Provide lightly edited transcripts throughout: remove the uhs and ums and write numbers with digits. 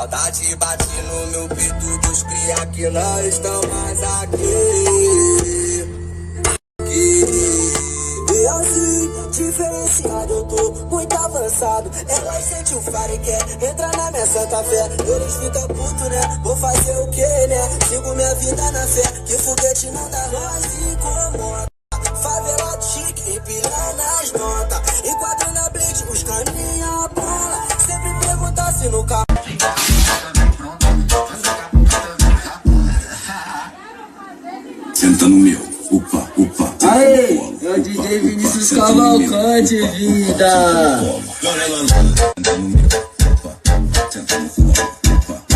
Saudade bate no meu peito dos cria que não estão mais aqui. E assim, diferenciado, eu tô muito avançado. Elas sentem o faro e quer entrar na minha santa fé. Eles ficam putos, né? Vou fazer o que, né? Sigo minha vida na fé, que foguete não dá nós incomoda. Favela chique, empilhando as notas. Enquadro na blade, os caninha bola. Sempre pergunta se no carro. Senta no meu, upa, upa. Aê, é o DJ Vinícius Cavalcante, vida. Senta no meu, upa, senta no upa, upa.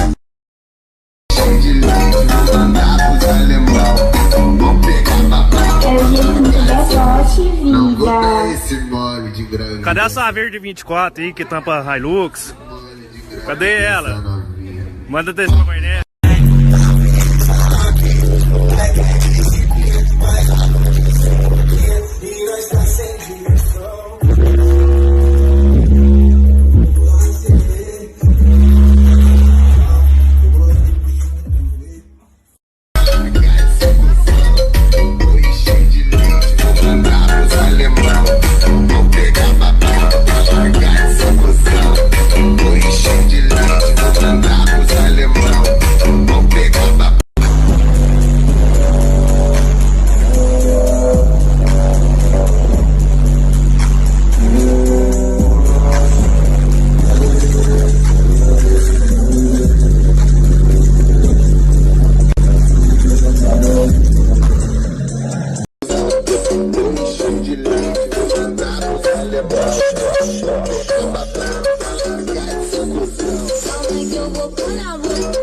Cadê essa verde 24 aí que tampa Hilux? Cadê ela? Manda descer pra internet. Eu vou pôr na rua.